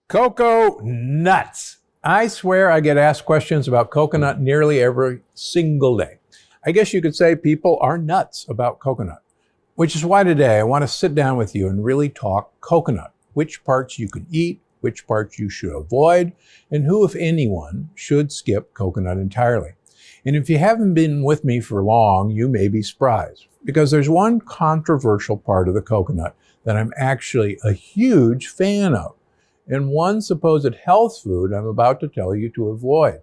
Cocoa nuts. I swear I get asked questions about coconut nearly every single day. I guess you could say people are nuts about coconut, which is why today I want to sit down with you and really talk coconut, which parts you can eat, which parts you should avoid, and who, if anyone, should skip coconut entirely. And if you haven't been with me for long, you may be surprised, because there's one controversial part of the coconut that I'm actually a huge fan of, and one supposed health food I'm about to tell you to avoid.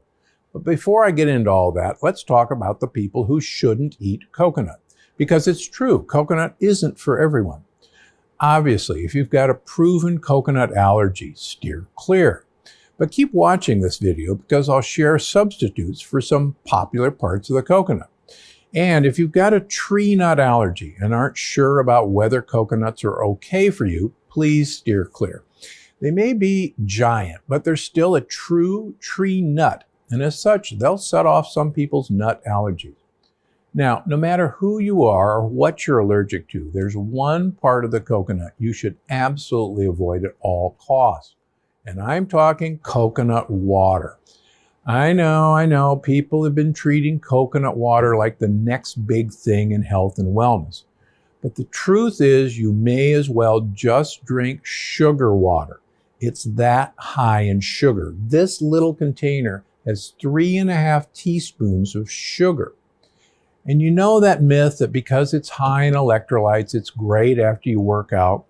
But before I get into all that, let's talk about the people who shouldn't eat coconut. Because it's true, coconut isn't for everyone. Obviously, if you've got a proven coconut allergy, steer clear. But keep watching this video because I'll share substitutes for some popular parts of the coconut. And if you've got a tree nut allergy and aren't sure about whether coconuts are okay for you, please steer clear. They may be giant, but they're still a true tree nut, and as such, they'll set off some people's nut allergies. Now, no matter who you are or what you're allergic to, there's one part of the coconut you should absolutely avoid at all costs, and I'm talking coconut water. I know, people have been treating coconut water like the next big thing in health and wellness. But the truth is, you may as well just drink sugar water. It's that high in sugar. This little container has 3.5 teaspoons of sugar. And you know that myth that because it's high in electrolytes, it's great after you work out?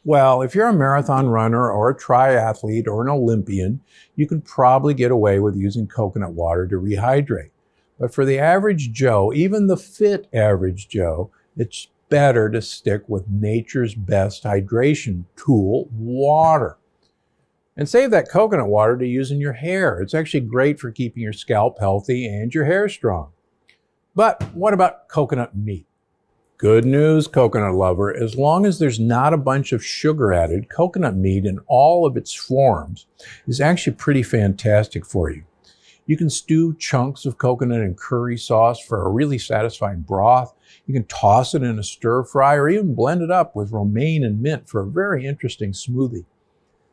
Well, if you're a marathon runner or a triathlete or an Olympian, you can probably get away with using coconut water to rehydrate. But for the average Joe, even the fit average Joe, it's better to stick with nature's best hydration tool, water. And save that coconut water to use in your hair. It's actually great for keeping your scalp healthy and your hair strong. But what about coconut meat? Good news, coconut lover. As long as there's not a bunch of sugar added, coconut meat in all of its forms is actually pretty fantastic for you. You can stew chunks of coconut in curry sauce for a really satisfying broth. You can toss it in a stir fry or even blend it up with romaine and mint for a very interesting smoothie.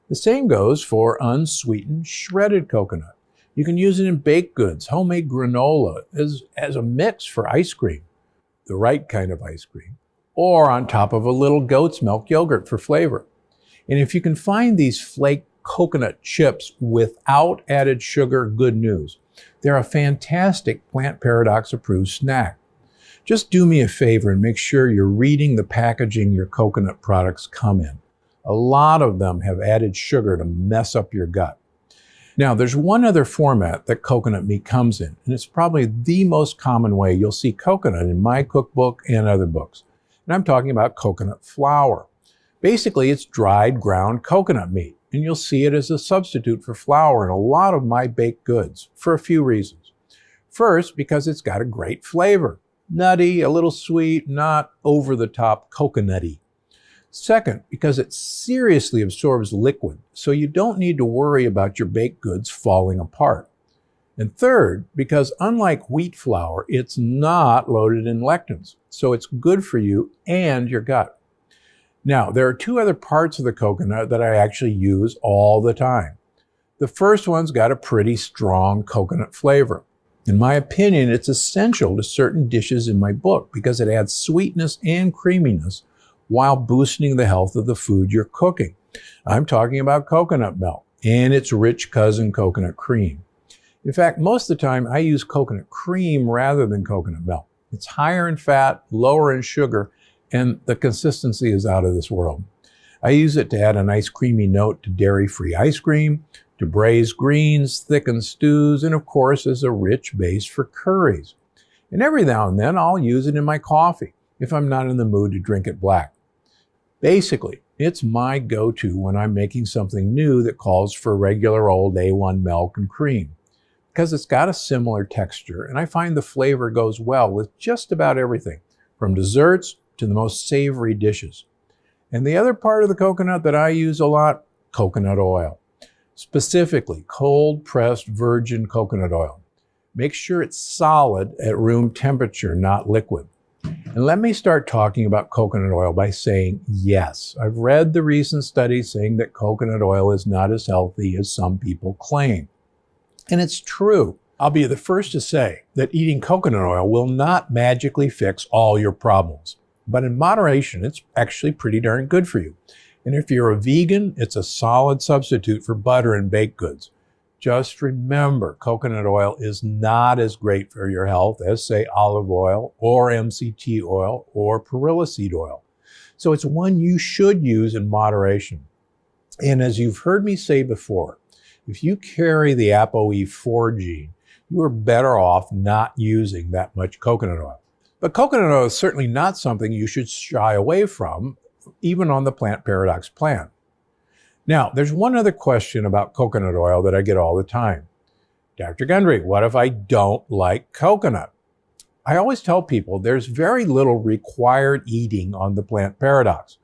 The same goes for unsweetened shredded coconut. You can use it in baked goods, homemade granola, as a mix for ice cream, the right kind of ice cream, or on top of a little goat's milk yogurt for flavor. And if you can find these flake coconut chips without added sugar, good news. They're a fantastic Plant Paradox approved snack. Just do me a favor and make sure you're reading the packaging your coconut products come in. A lot of them have added sugar to mess up your gut. Now, there's one other format that coconut meat comes in, and it's probably the most common way you'll see coconut in my cookbook and other books. And I'm talking about coconut flour. Basically, it's dried ground coconut meat, and you'll see it as a substitute for flour in a lot of my baked goods for a few reasons. First, because it's got a great flavor. Nutty, a little sweet, not over-the-top coconutty. Second, because it seriously absorbs liquid, so you don't need to worry about your baked goods falling apart. And third, because unlike wheat flour, it's not loaded in lectins, so it's good for you and your gut. Now, there are two other parts of the coconut that I actually use all the time. The first one's got a pretty strong coconut flavor. In my opinion, it's essential to certain dishes in my book because it adds sweetness and creaminess while boosting the health of the food you're cooking. I'm talking about coconut milk and its rich cousin, coconut cream. In fact, most of the time I use coconut cream rather than coconut milk. It's higher in fat, lower in sugar, and the consistency is out of this world. I use it to add a nice creamy note to dairy-free ice cream, to braised greens, thickened stews, and of course as a rich base for curries. And every now and then I'll use it in my coffee if I'm not in the mood to drink it black. Basically, it's my go-to when I'm making something new that calls for regular old A1 milk and cream, because it's got a similar texture, and I find the flavor goes well with just about everything, from desserts to the most savory dishes. And the other part of the coconut that I use a lot, coconut oil. Specifically, cold-pressed virgin coconut oil. Make sure it's solid at room temperature, not liquid. And let me start talking about coconut oil by saying yes. I've read the recent studies saying that coconut oil is not as healthy as some people claim. And it's true. I'll be the first to say that eating coconut oil will not magically fix all your problems. But in moderation, it's actually pretty darn good for you. And if you're a vegan, it's a solid substitute for butter and baked goods. Just remember, coconut oil is not as great for your health as, say, olive oil or MCT oil or perilla seed oil. So it's one you should use in moderation. And as you've heard me say before, if you carry the ApoE4 gene, you are better off not using that much coconut oil. But coconut oil is certainly not something you should shy away from, even on the Plant Paradox plan. Now, there's one other question about coconut oil that I get all the time. Dr. Gundry, what if I don't like coconut? I always tell people there's very little required eating on the Plant Paradox,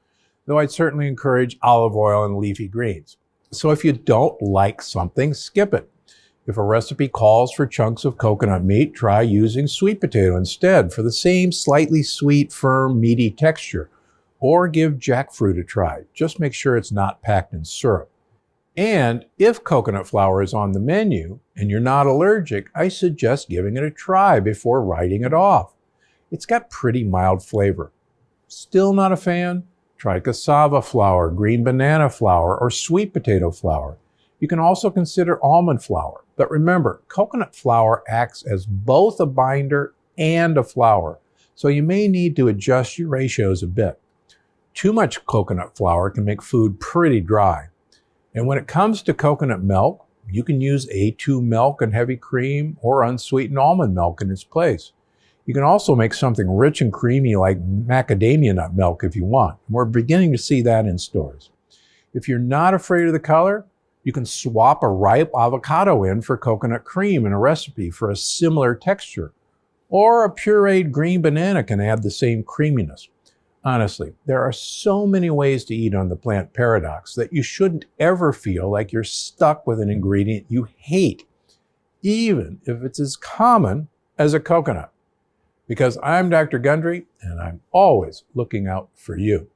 though I'd certainly encourage olive oil and leafy greens. So if you don't like something, skip it. If a recipe calls for chunks of coconut meat, try using sweet potato instead for the same slightly sweet, firm, meaty texture. Or give jackfruit a try. Just make sure it's not packed in syrup. And if coconut flour is on the menu and you're not allergic, I suggest giving it a try before writing it off. It's got pretty mild flavor. Still not a fan? Try cassava flour, green banana flour, or sweet potato flour. You can also consider almond flour. But remember, coconut flour acts as both a binder and a flour, so you may need to adjust your ratios a bit. Too much coconut flour can make food pretty dry. And when it comes to coconut milk, you can use A2 milk and heavy cream or unsweetened almond milk in its place. You can also make something rich and creamy like macadamia nut milk if you want. We're beginning to see that in stores. If you're not afraid of the color, you can swap a ripe avocado in for coconut cream in a recipe for a similar texture. Or a pureed green banana can add the same creaminess. Honestly, there are so many ways to eat on the Plant Paradox that you shouldn't ever feel like you're stuck with an ingredient you hate, even if it's as common as a coconut. Because I'm Dr. Gundry, and I'm always looking out for you.